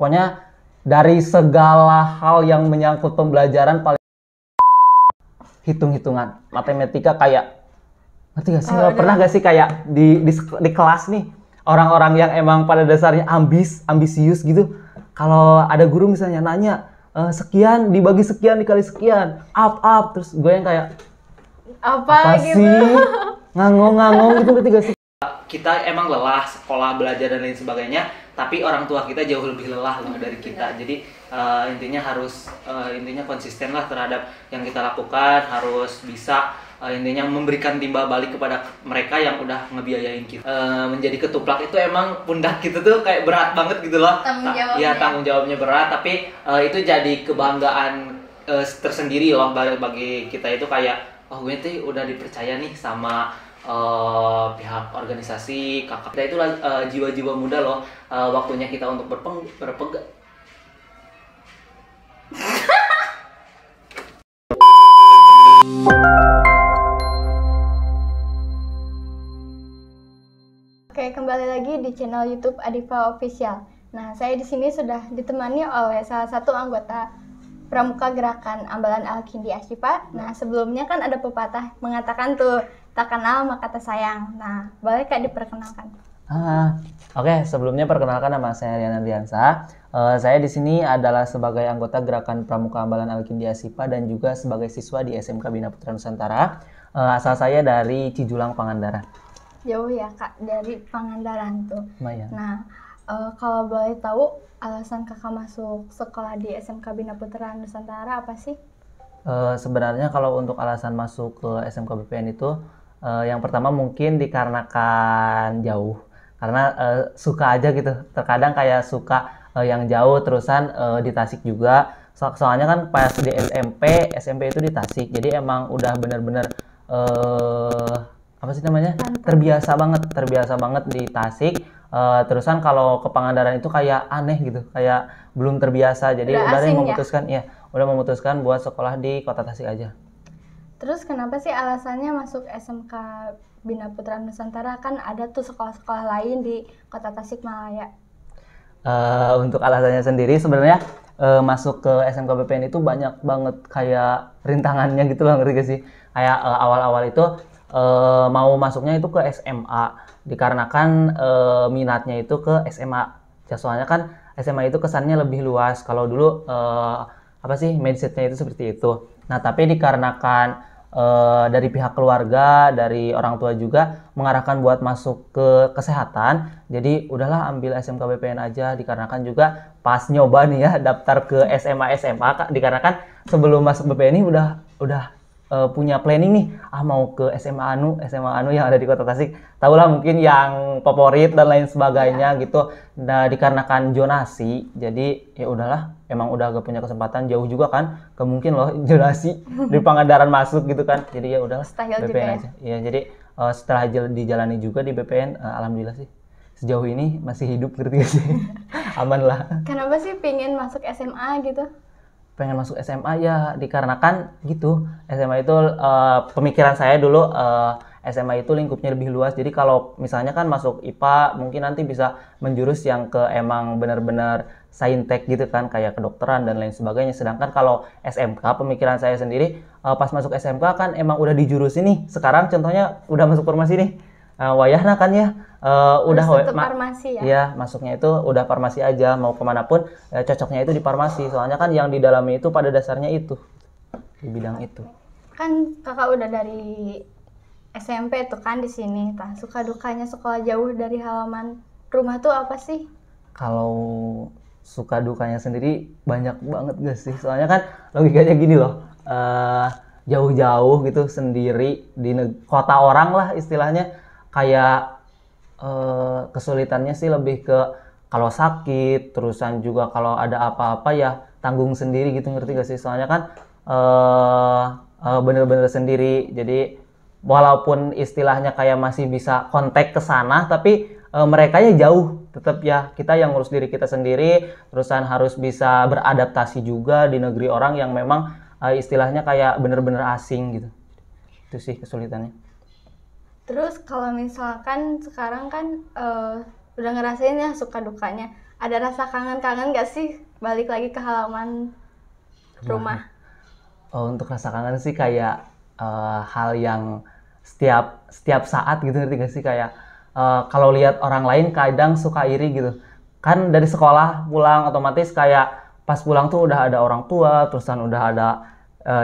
Pokoknya dari segala hal yang menyangkut pembelajaran paling hitung-hitungan, matematika kayak ngerti gak sih? Pernah gak sih kayak di kelas nih orang-orang yang emang pada dasarnya ambisius gitu. Kalau ada guru misalnya nanya sekian dibagi sekian dikali sekian, up terus gue yang kayak apa gitu sih ngangong gitu, ngerti gak sih? Kita emang lelah sekolah, belajar dan lain sebagainya, tapi orang tua kita jauh lebih lelah loh dari kita. Jadi intinya harus intinya konsisten lah terhadap yang kita lakukan, harus bisa intinya memberikan timbal balik kepada mereka yang udah ngebiayain kita. Menjadi ketuplak itu emang pundak kita tuh kayak berat banget gitu loh. Iya, tanggung jawabnya berat, tapi itu jadi kebanggaan tersendiri loh bagi kita. Itu kayak oh gue tuh udah dipercaya nih sama pihak organisasi kakak kita. Itulah jiwa-jiwa muda loh, waktunya kita untuk berpegang. Oke, kembali lagi di channel YouTube Adifa Official. Nah, saya di sini sudah ditemani oleh salah satu anggota Pramuka Gerakan Ambalan Al-Kindi Ashifa. Nah, sebelumnya kan ada pepatah mengatakan tuh, tak kenal maka tak sayang. Nah, boleh Kak diperkenalkan? Oke, sebelumnya perkenalkan, nama saya Rian Andriansa. Saya di sini adalah sebagai anggota Gerakan Pramuka Ambalan Al-Kindi Ashifa dan juga sebagai siswa di SMK Bina Putra Nusantara. Asal saya dari Cijulang, Pangandaran. Jauh ya Kak dari Pangandaran tuh. Lumayan. Nah, kalau boleh tahu alasan kakak masuk sekolah di SMK Bina Putra Nusantara apa sih? Sebenarnya kalau untuk alasan masuk ke SMK BPN itu yang pertama mungkin dikarenakan jauh, karena suka aja gitu. Terkadang kayak suka yang jauh, terusan di Tasik juga. Soalnya kan pas di SMP itu di Tasik, jadi emang udah bener-bener apa sih namanya, terbiasa banget di Tasik. Terusan kalau ke Pangandaran itu kayak aneh gitu, kayak belum terbiasa. Jadi udah memutuskan buat sekolah di Kota Tasik aja. Terus kenapa sih alasannya masuk SMK Bina Putra Nusantara? Kan ada tuh sekolah-sekolah lain di Kota Tasikmalaya. Untuk alasannya sendiri sebenarnya masuk ke SMK BPN itu banyak banget kayak rintangannya gitu loh, ngerti gak sih? Kayak awal-awal itu mau masuknya itu ke SMA, dikarenakan minatnya itu ke SMA. Soalnya kan SMA itu kesannya lebih luas. Kalau dulu mindsetnya itu seperti itu. Nah, tapi dikarenakan dari pihak keluarga, dari orang tua juga mengarahkan buat masuk ke kesehatan, jadi udahlah ambil SMK BPN aja. Dikarenakan juga pas nyoba nih ya daftar ke SMA dikarenakan sebelum masuk BPN ini udah punya planning nih, mau ke SMA anu yang ada di Kota Tasik. Tahulah mungkin yang favorit dan lain sebagainya gitu. Nah, dikarenakan zonasi, jadi ya udahlah, emang udah gak punya kesempatan, jauh juga kan, mungkin loh zonasi di Pangandaran masuk gitu kan. Jadi ya udahlah BPN aja. Ya, jadi setelah dijalani juga di BPN, alhamdulillah sih sejauh ini masih hidup, ngerti gak sih? Aman lah. Kenapa sih pingin masuk SMA gitu? Pengen masuk SMA ya dikarenakan gitu, SMA itu pemikiran saya dulu, SMA itu lingkupnya lebih luas. Jadi kalau misalnya kan masuk IPA mungkin nanti bisa menjurus yang ke emang benar-benar saintek gitu kan, kayak kedokteran dan lain sebagainya. Sedangkan kalau SMK, pemikiran saya sendiri pas masuk SMK kan emang udah dijurusin nih. Sekarang contohnya udah masuk farmasi nih, wayahna kan ya, udah farmasi ya? Iya, masuknya itu udah farmasi aja, mau kemanapun cocoknya itu di farmasi. Soalnya kan yang di dalamnya itu pada dasarnya itu di bidang itu. Kan kakak udah dari SMP tuh kan di sini. Suka dukanya sekolah jauh dari halaman rumah tuh apa sih? Kalau suka dukanya sendiri banyak banget gak sih? Soalnya kan logikanya gini loh, jauh-jauh gitu sendiri di kota orang lah istilahnya, kayak kesulitannya sih lebih ke kalau sakit, terusan juga kalau ada apa-apa ya tanggung sendiri gitu, ngerti gak sih? Soalnya kan bener-bener sendiri. Jadi walaupun istilahnya kayak masih bisa kontak ke sana, tapi mereka ya jauh. Tetap ya kita yang ngurus diri kita sendiri, terusan harus bisa beradaptasi juga di negeri orang yang memang istilahnya kayak bener-bener asing gitu. Itu sih kesulitannya. Terus kalau misalkan sekarang kan udah ngerasain ya suka dukanya, Ada rasa kangen-kangen gak sih balik lagi ke halaman rumah? Untuk rasa kangen sih kayak hal yang setiap saat gitu, ngerti gak sih, kayak kalau lihat orang lain kadang suka iri gitu kan, dari sekolah pulang otomatis kayak pas pulang tuh udah ada orang tua, terusan udah ada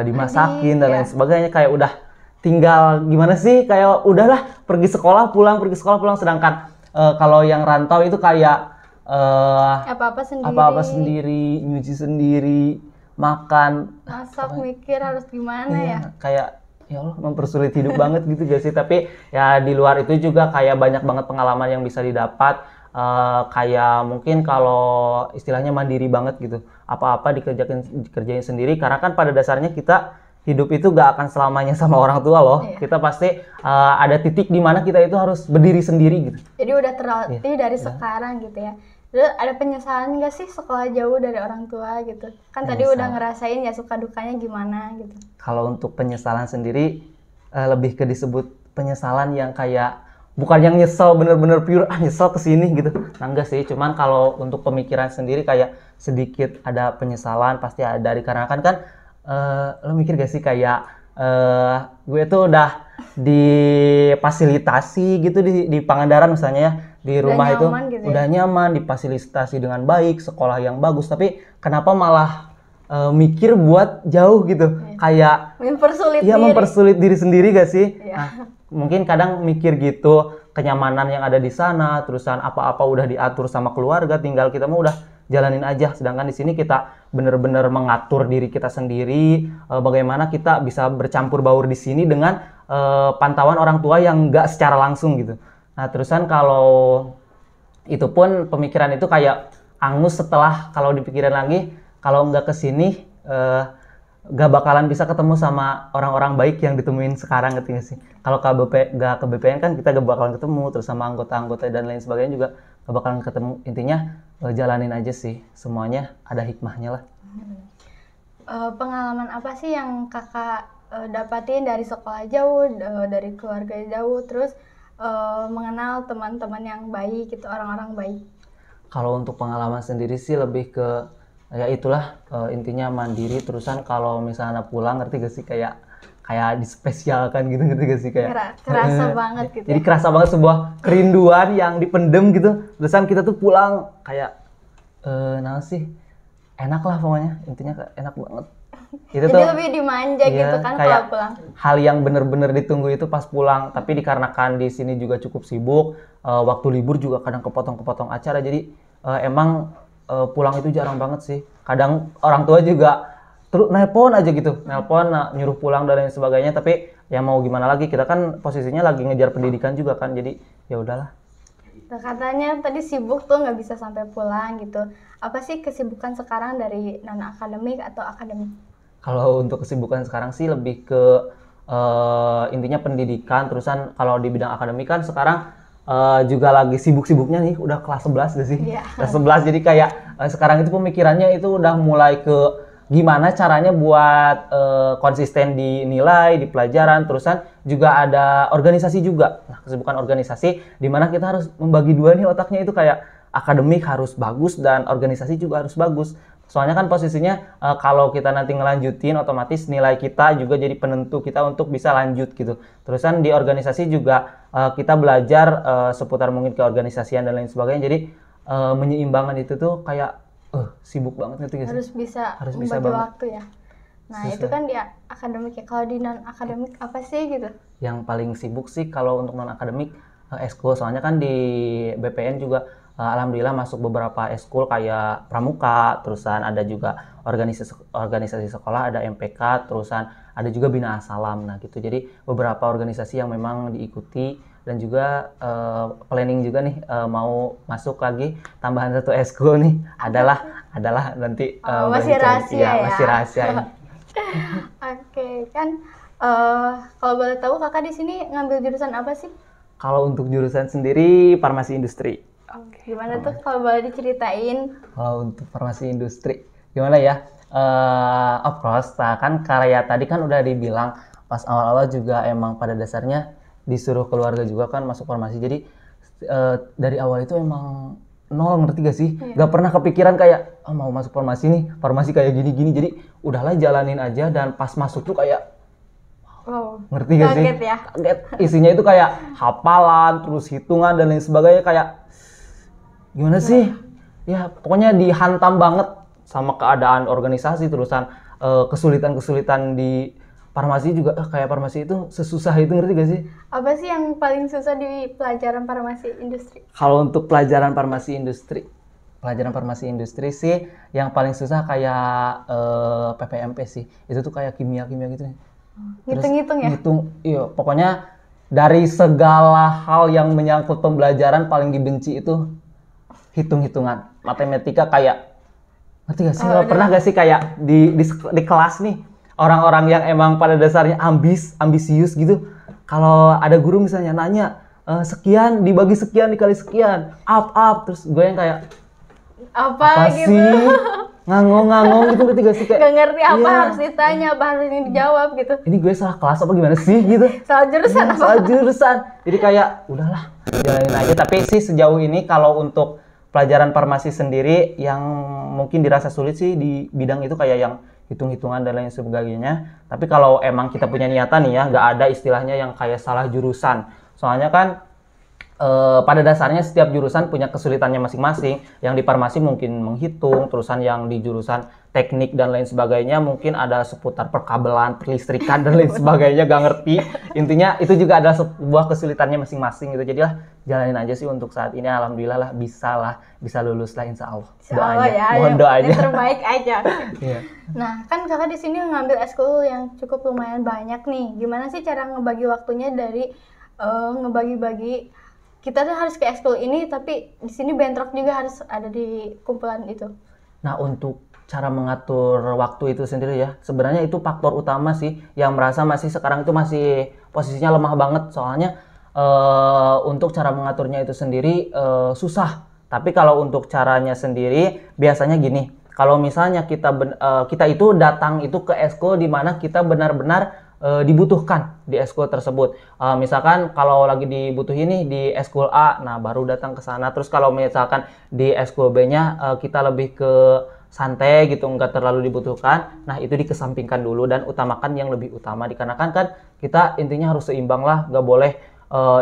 dimasakin dan lain sebagainya, kayak udah tinggal gimana sih, kayak udahlah pergi sekolah pulang, sedangkan kalau yang rantau itu kayak apa-apa sendiri, nyuci sendiri, makan, masak, mikir harus gimana ya. Kayak ya Allah, mempersulit hidup banget gitu gak sih. Tapi ya di luar itu juga kayak banyak banget pengalaman yang bisa didapat. Kayak mungkin kalau istilahnya mandiri banget gitu, apa-apa dikerjain sendiri, karena kan pada dasarnya kita hidup itu gak akan selamanya sama orang tua loh. Kita pasti ada titik di mana kita itu harus berdiri sendiri gitu. Jadi udah terlatih dari sekarang gitu ya. Terus ada penyesalan nggak sih sekolah jauh dari orang tua gitu? Kan tadi udah ngerasain ya suka dukanya gimana gitu. Kalau untuk penyesalan sendiri lebih ke disebut penyesalan yang kayak bukan yang nyesel bener-bener pure nyesel kesini gitu. Nah enggak sih, cuman kalau untuk pemikiran sendiri kayak sedikit ada penyesalan pasti ada, dikarenakan kan lo mikir gak sih kayak gue tuh udah difasilitasi gitu di Pangandaran misalnya ya, di rumah itu gitu udah nyaman, difasilitasi dengan baik, sekolah yang bagus, tapi kenapa malah mikir buat jauh gitu, kayak mempersulit diri sendiri gak sih? Nah, mungkin kadang mikir gitu, kenyamanan yang ada di sana, terusan apa-apa udah diatur sama keluarga, tinggal kita mau udah jalanin aja. Sedangkan di sini kita bener-bener mengatur diri kita sendiri, bagaimana kita bisa bercampur baur di sini dengan pantauan orang tua yang nggak secara langsung gitu. Nah terusan kalau itu pun pemikiran itu kayak angus setelah kalau dipikirin lagi, kalau nggak kesini gak bakalan bisa ketemu sama orang-orang baik yang ditemuin sekarang, ngerti gak sih? Kalau gak ke BPN kan kita gak bakalan ketemu, terus sama anggota-anggota dan lain sebagainya juga gak bakalan ketemu. Intinya jalanin aja sih, semuanya ada hikmahnya lah. Pengalaman apa sih yang kakak dapatin dari sekolah jauh, dari keluarga jauh, terus mengenal teman-teman yang baik gitu, orang-orang baik? Kalau untuk pengalaman sendiri sih lebih ke ya itulah intinya mandiri, terusan kalau misalnya pulang, ngerti gak sih, kayak dispesialkan gitu, ngerti gak sih, kayak kerasa banget gitu. Jadi kerasa banget sebuah kerinduan yang dipendem gitu, terusan kita tuh pulang kayak nah sih enak lah pokoknya, intinya enak banget. Itu jadi tuh lebih dimanja gitu kan kalau pulang. Hal yang bener-bener ditunggu itu pas pulang, tapi dikarenakan di sini juga cukup sibuk, waktu libur juga kadang kepotong-kepotong acara, jadi emang pulang itu jarang banget sih. Kadang orang tua juga nelpon aja gitu, nyuruh pulang dan lain sebagainya, tapi ya mau gimana lagi, kita kan posisinya lagi ngejar pendidikan juga kan, jadi ya udahlah. Nah, katanya tadi sibuk tuh nggak bisa sampai pulang gitu. Apa sih kesibukan sekarang dari non akademik atau akademik? Kalau untuk kesibukan sekarang sih lebih ke intinya pendidikan, terusan kalau di bidang akademik kan sekarang juga lagi sibuk-sibuknya nih, udah kelas 11 gak sih? Kelas 11, jadi kayak sekarang itu pemikirannya itu udah mulai ke gimana caranya buat konsisten di nilai, di pelajaran, terusan juga ada organisasi juga. Nah, kesibukan organisasi di mana kita harus membagi dua nih otaknya, itu kayak akademik harus bagus dan organisasi juga harus bagus. Soalnya kan posisinya kalau kita nanti ngelanjutin, otomatis nilai kita juga jadi penentu kita untuk bisa lanjut gitu. Terusan di organisasi juga kita belajar seputar mungkin keorganisasian dan lain sebagainya. Jadi menyeimbangkan itu tuh kayak sibuk banget gitu. Harus bisa membagi waktu ya. Nah itu kan di akademik ya. Kalau di non akademik apa sih gitu? Yang paling sibuk sih kalau untuk non akademik eskul. Soalnya kan di BPN juga alhamdulillah masuk beberapa eskul kayak pramuka, terusan ada juga organisasi sekolah, ada MPK, terusan ada juga Bina Asalam. Nah gitu, jadi beberapa organisasi yang memang diikuti, dan juga planning juga nih mau masuk lagi tambahan satu eskul nih, adalah nanti masih rahasia ya? Masih rahasia. Oke, kan kalau boleh tahu kakak di sini ngambil jurusan apa sih? Kalau untuk jurusan sendiri farmasi industri. Gimana tuh kalau boleh diceritain? Kalau untuk farmasi industri gimana ya? Of course, kan karya tadi kan udah dibilang pas awal-awal juga emang pada dasarnya disuruh keluarga juga kan masuk farmasi. Jadi dari awal itu emang nol, ngerti gak sih? Iya. Gak pernah kepikiran kayak mau masuk farmasi nih, farmasi kayak gini-gini. Jadi udahlah jalanin aja, dan pas masuk tuh kayak Wow. ngerti gak sih? Kaget ya. Kaget. Isinya itu kayak hafalan, terus hitungan dan lain sebagainya, kayak gimana sih? Ya pokoknya dihantam banget sama keadaan organisasi, terusan kesulitan-kesulitan di farmasi juga. Kayak farmasi itu sesusah itu, ngerti gak sih? Apa sih yang paling susah di pelajaran farmasi industri? Kalau untuk pelajaran farmasi industri sih yang paling susah kayak PPMP sih. Itu tuh kayak kimia-kimia gitu. Terus Ngitung-ngitung ya? Ngitung, iya. Pokoknya dari segala hal yang menyangkut pembelajaran paling dibenci itu hitung-hitungan. Matematika kayak, ngerti gak sih? Pernah gak sih kayak di kelas nih, orang-orang yang emang pada dasarnya ambisius gitu. Kalau ada guru misalnya nanya, sekian dibagi sekian dikali sekian, up. Terus gue yang kayak, apa gitu? sih? Ngangong gitu, ngerti gak sih? Kayak, Gak ngerti apa iya, harus ditanya, apa harus dijawab gitu. ini gue salah kelas apa gimana sih gitu. Salah jurusan apa? Salah jurusan. Jadi kayak udahlah, jalanin aja. Tapi sih sejauh ini kalau untuk pelajaran farmasi sendiri yang mungkin dirasa sulit sih di bidang itu kayak yang hitung-hitungan dan lain sebagainya. Tapi kalau emang kita punya niatan nih ya, nggak ada istilahnya yang kayak salah jurusan. Soalnya kan pada dasarnya setiap jurusan punya kesulitannya masing-masing. Yang di farmasi mungkin menghitung, terusan yang di jurusan teknik dan lain sebagainya mungkin ada seputar perkabelan, perlistrikan dan lain sebagainya, gak ngerti. Intinya itu juga adalah sebuah kesulitannya masing-masing gitu. Jadilah jalanin aja sih untuk saat ini. Alhamdulillah lah, bisa lulus lah insya Allah. Insya Allah ya, mohon doanya. yang terbaik aja. Iya. Nah, kan kakak di sini ngambil eskul yang cukup lumayan banyak nih. Gimana sih cara ngebagi waktunya dari ngebagi-bagi? Kita tuh harus ke eskul ini, tapi di sini bentrok juga harus ada di kumpulan itu. Nah, untuk cara mengatur waktu itu sendiri ya, sebenarnya itu faktor utama sih yang merasa masih sekarang itu masih posisinya lemah banget. Soalnya untuk cara mengaturnya itu sendiri susah. Tapi kalau untuk caranya sendiri biasanya gini. Kalau misalnya kita itu datang itu ke eskul di mana kita benar-benar dibutuhkan di eskul tersebut. Misalkan kalau lagi dibutuhin nih di eskul A, nah baru datang ke sana. Terus kalau misalkan di eskul B-nya kita lebih ke santai gitu, nggak terlalu dibutuhkan. Nah itu dikesampingkan dulu dan utamakan yang lebih utama. Dikarenakan kan kita intinya harus seimbang lah, nggak boleh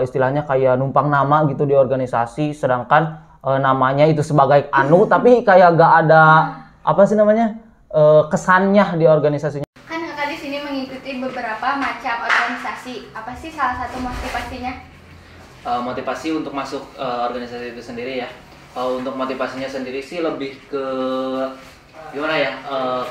istilahnya kayak numpang nama gitu di organisasi, sedangkan namanya itu sebagai anu tapi kayak nggak ada apa sih namanya kesannya di organisasinya. Mengikuti beberapa macam organisasi. Apa sih salah satu motivasinya? Motivasi untuk masuk organisasi itu sendiri ya. Untuk motivasinya sendiri sih lebih ke gimana ya?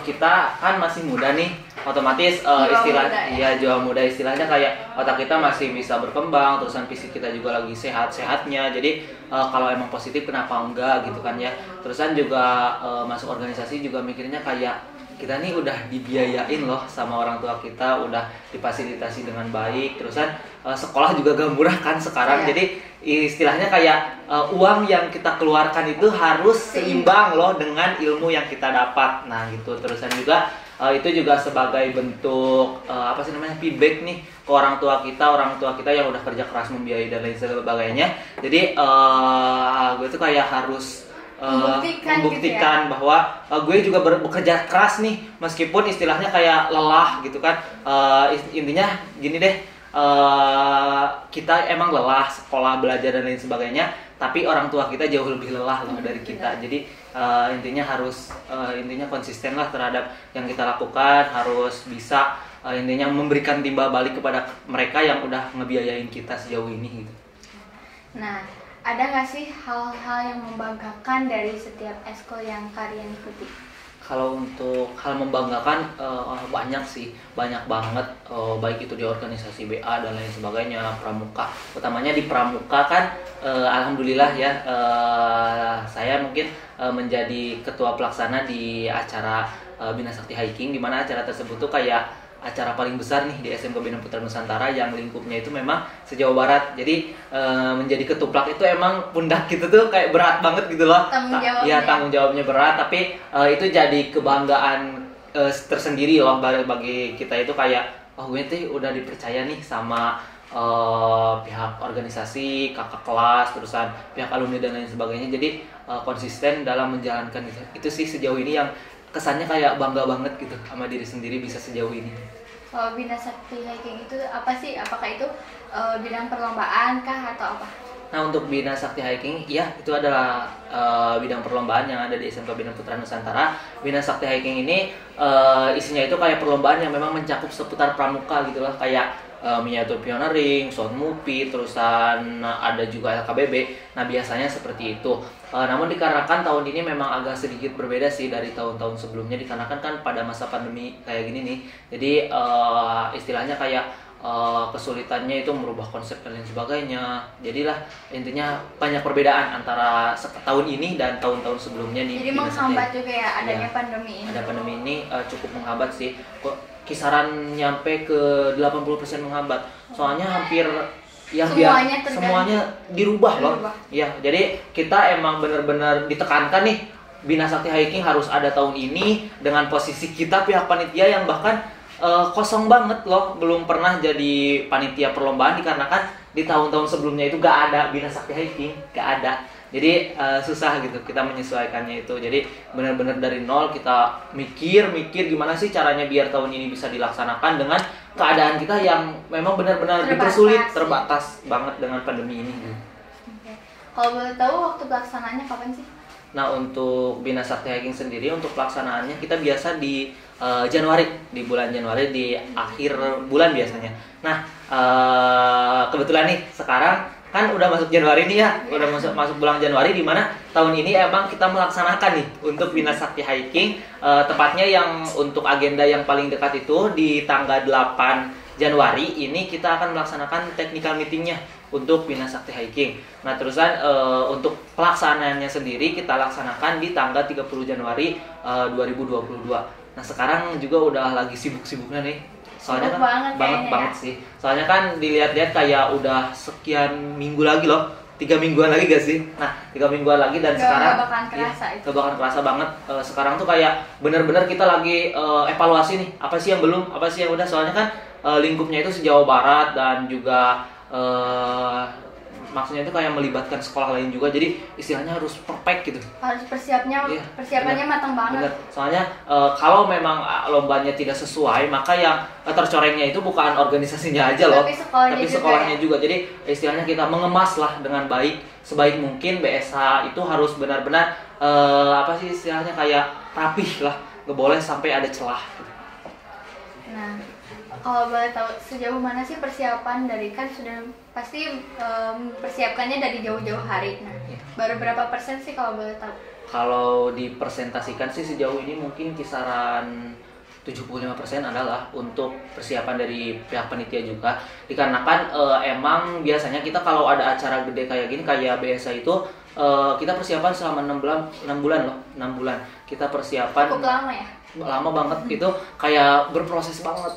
Kita kan masih muda nih, otomatis jiwa muda istilahnya kayak otak kita masih bisa berkembang, terusan fisik kita juga lagi sehat-sehatnya. Jadi kalau emang positif kenapa enggak gitu kan ya. Terusan juga masuk organisasi juga mikirnya kayak kita nih udah dibiayain loh sama orang tua kita, udah difasilitasi dengan baik, terusan sekolah juga gak murah kan sekarang, jadi istilahnya kayak uang yang kita keluarkan itu harus seimbang loh dengan ilmu yang kita dapat. Nah gitu, terusan juga itu juga sebagai bentuk apa sih namanya feedback nih ke orang tua kita yang udah kerja keras membiayai dan lain sebagainya. Jadi gue tuh kayak harus membuktikan gitu ya, bahwa gue juga bekerja keras nih meskipun istilahnya kayak lelah gitu kan. Intinya gini deh, kita emang lelah sekolah, belajar dan lain sebagainya, tapi orang tua kita jauh lebih lelah loh dari kita. Jadi intinya harus intinya konsisten lah terhadap yang kita lakukan, harus bisa intinya memberikan timbal balik kepada mereka yang udah ngebiayain kita sejauh ini gitu. Nah, ada nggak sih hal-hal yang membanggakan dari setiap eskul yang kalian ikuti? Kalau untuk hal membanggakan banyak sih, banyak banget, baik itu di organisasi BA dan lain sebagainya, pramuka. Utamanya di pramuka kan, alhamdulillah ya, saya mungkin menjadi ketua pelaksana di acara Bina Sakti Hiking, di mana acara tersebut tuh kayak acara paling besar nih di SMK Bina Putra Nusantara yang lingkupnya itu memang se-Jawa Barat. Jadi menjadi ketuplak itu emang pundak gitu tuh kayak berat banget gitu loh. Tanggung jawabnya berat, tapi itu jadi kebanggaan tersendiri loh bagi kita. Itu kayak gue tuh udah dipercaya nih sama pihak organisasi, kakak kelas, terusan pihak alumni dan lain sebagainya. Jadi konsisten dalam menjalankan itu. Itu sih sejauh ini yang kesannya kayak bangga banget gitu sama diri sendiri bisa sejauh ini. Kalau Bina Sakti Hiking itu apa sih? Apakah itu bidang perlombaan kah atau apa? Nah, untuk Bina Sakti Hiking, ya itu adalah bidang perlombaan yang ada di SMK Bina Putra Nusantara. Bina Sakti Hiking ini isinya itu kayak perlombaan yang memang mencakup seputar pramuka gitu lah, kayak miniatur pioneering, sound movie, terusan ada juga LKBB. Nah, biasanya seperti itu. Namun dikarenakan tahun ini memang agak sedikit berbeda sih dari tahun-tahun sebelumnya, dikarenakan kan pada masa pandemi kayak gini nih. Jadi istilahnya kayak kesulitannya itu merubah konsep dan lain sebagainya. Jadilah intinya banyak perbedaan antara tahun ini dan tahun-tahun sebelumnya nih. Jadi menghambat juga ya adanya pandemi ini. Ada pandemi ini cukup menghambat sih. Kok kisaran nyampe ke 80% menghambat. Soalnya hampir yang semuanya dirubah loh. Ya, jadi kita emang benar-benar ditekankan nih, Bina Sakti Hiking harus ada tahun ini dengan posisi kita pihak panitia yang bahkan kosong banget loh, belum pernah jadi panitia perlombaan dikarenakan di tahun-tahun sebelumnya itu gak ada Bina Sakti Hiking, gak ada. Jadi susah gitu kita menyesuaikannya itu. Jadi benar-benar dari nol kita mikir gimana sih caranya biar tahun ini bisa dilaksanakan dengan keadaan kita yang memang benar-benar dipersulit, terbatas banget dengan pandemi ini. Okay. Kalau boleh tahu waktu pelaksanaannya kapan sih? Nah, untuk Bina Sakti Hiking sendiri untuk pelaksanaannya kita biasa di Januari, di bulan Januari, di akhir bulan biasanya. Nah, kebetulan nih sekarang kan udah masuk Januari nih ya, udah masuk bulan Januari, di mana tahun ini emang kita melaksanakan nih untuk Bina Sakti Hiking, tepatnya yang untuk agenda yang paling dekat itu di tanggal 8 Januari ini kita akan melaksanakan technical meetingnya untuk Bina Sakti Hiking. Nah, terusan untuk pelaksanaannya sendiri kita laksanakan di tanggal 30 Januari 2022. Nah, sekarang juga udah lagi sibuk-sibuknya nih. Soalnya kan banget sih. Soalnya kan dilihat-lihat kayak udah sekian minggu lagi loh. 3 mingguan lagi gak sih? Nah, 3 mingguan lagi dan sekarang gak bakalan kerasa itu. Gak bakalan kerasa banget. Sekarang tuh kayak bener-bener kita lagi evaluasi nih. Apa sih yang belum, apa sih yang udah. Soalnya kan lingkupnya itu se-Jawa Barat dan juga maksudnya itu kayak melibatkan sekolah lain juga, jadi istilahnya harus perfect gitu. Harus persiapannya matang banget. Bener. Soalnya kalau memang lombanya tidak sesuai, maka yang tercorengnya itu bukan organisasinya aja loh, tapi sekolahnya juga. Jadi istilahnya kita mengemas lah dengan baik, sebaik mungkin. BSH itu harus benar-benar apa sih istilahnya kayak rapih lah, nggak boleh sampai ada celah. Nah, kalau boleh tahu sejauh mana sih persiapan dari, kan sudah pasti persiapkannya dari jauh-jauh hari. Nah, baru berapa persen sih kalau boleh tahu? Kalau dipresentasikan sih sejauh ini mungkin kisaran 75% adalah untuk persiapan dari pihak panitia juga. Dikarenakan emang biasanya kita kalau ada acara gede kayak gini, kayak BSA itu kita persiapan selama 6 bulan loh, 6 bulan. Kita persiapan. Cukup lama ya? Lama banget, itu kayak berproses banget.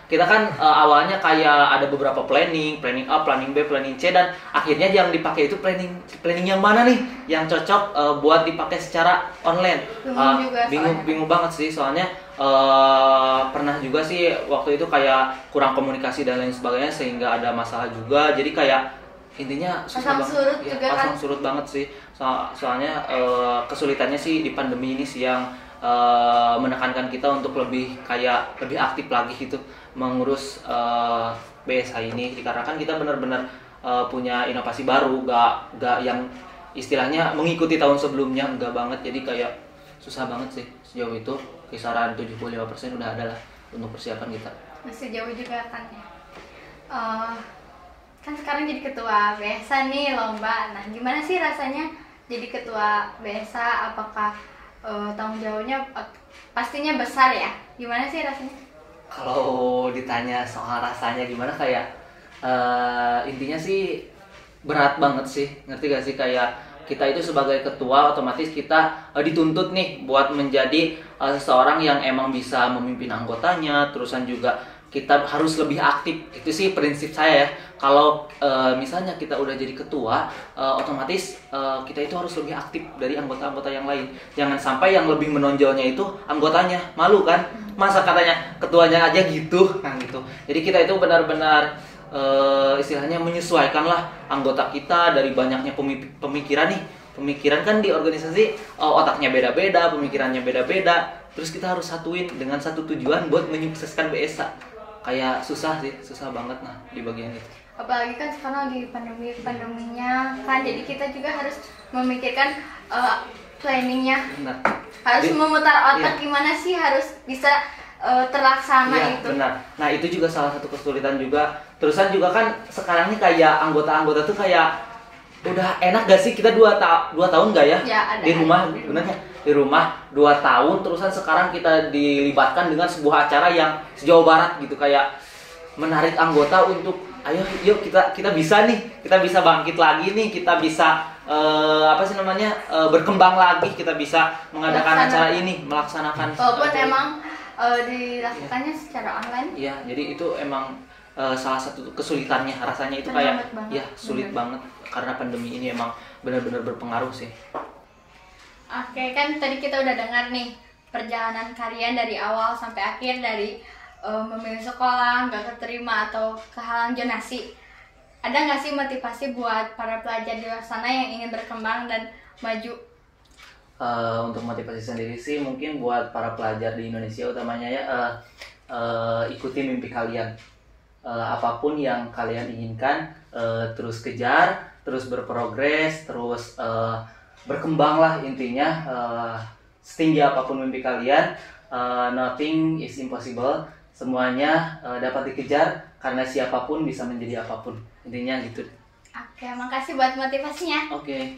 Kita kan awalnya kayak ada beberapa planning A, planning B, planning C, dan akhirnya yang dipakai itu planning yang mana nih yang cocok buat dipakai secara online. Bingung banget sih, soalnya pernah juga sih waktu itu kayak kurang komunikasi dan lain sebagainya sehingga ada masalah juga. Jadi kayak intinya susah banget ya, pasang surut banget sih. Soalnya kesulitannya sih di pandemi ini sih yang menekankan kita untuk lebih aktif lagi gitu mengurus BSH ini, dikarenakan kita benar-benar punya inovasi baru, gak yang istilahnya mengikuti tahun sebelumnya, enggak banget. Jadi kayak susah banget sih sejauh itu, kisaran 75% udah ada lah untuk persiapan kita. Masih jauh juga kan ya. Kan sekarang jadi ketua BSH nih lomba. Nah, gimana sih rasanya jadi ketua BSH? Apakah tanggung jawabnya pastinya besar ya? Gimana sih rasanya? Kalau ditanya soal rasanya gimana, kayak intinya sih berat banget sih, ngerti gak sih? Kayak kita itu sebagai ketua otomatis kita dituntut nih buat menjadi seseorang yang emang bisa memimpin anggotanya, terusan juga kita harus lebih aktif. Itu sih prinsip saya ya. Kalau misalnya kita udah jadi ketua, otomatis kita itu harus lebih aktif dari anggota-anggota yang lain. Jangan sampai yang lebih menonjolnya itu anggotanya. Malu kan? Masa katanya ketuanya aja gitu. Nah gitu. Jadi kita itu benar-benar istilahnya menyesuaikan lah anggota kita dari banyaknya pemikiran nih. Pemikiran kan di organisasi otaknya beda-beda, pemikirannya beda-beda. Terus kita harus satuin dengan satu tujuan buat menyukseskan BSA. Kayak susah sih, susah banget nah di bagian itu. Apalagi kan sekarang lagi pandeminya kan, jadi kita juga harus memikirkan planningnya. Benar. Harus memutar otak gimana sih harus bisa terlaksana Iya, itu. benar. Nah, itu juga salah satu kesulitan juga. Terusan juga kan sekarang nih kayak anggota-anggota tuh kayak udah enak gak sih kita 2 tahun gak ya? Ya, ada, di rumah, di rumah. benernya di rumah 2 tahun. Terusan sekarang kita dilibatkan dengan sebuah acara yang sejauh barat gitu, kayak menarik anggota untuk ayo yuk kita bisa nih, kita bisa bangkit lagi nih, kita bisa berkembang lagi, kita bisa mengadakan acara ini, melaksanakan. Walaupun emang dilakukannya secara online. Iya, jadi itu emang salah satu kesulitannya, rasanya itu Terhambat kayak banget. ya sulit banget karena pandemi ini emang benar-benar berpengaruh sih. Oke, kan tadi kita udah dengar nih perjalanan kalian dari awal sampai akhir, dari memilih sekolah, nggak keterima atau kehalang zonasi. Ada nggak sih motivasi buat para pelajar di luar sana yang ingin berkembang dan maju? Untuk motivasi sendiri sih mungkin buat para pelajar di Indonesia utamanya ya, ikuti mimpi kalian. Apapun yang kalian inginkan, terus kejar, terus berprogres, terus berkembanglah intinya. Setinggi apapun mimpi kalian, nothing is impossible. Semuanya dapat dikejar karena siapapun bisa menjadi apapun. Intinya gitu. Oke, makasih buat motivasinya. Oke.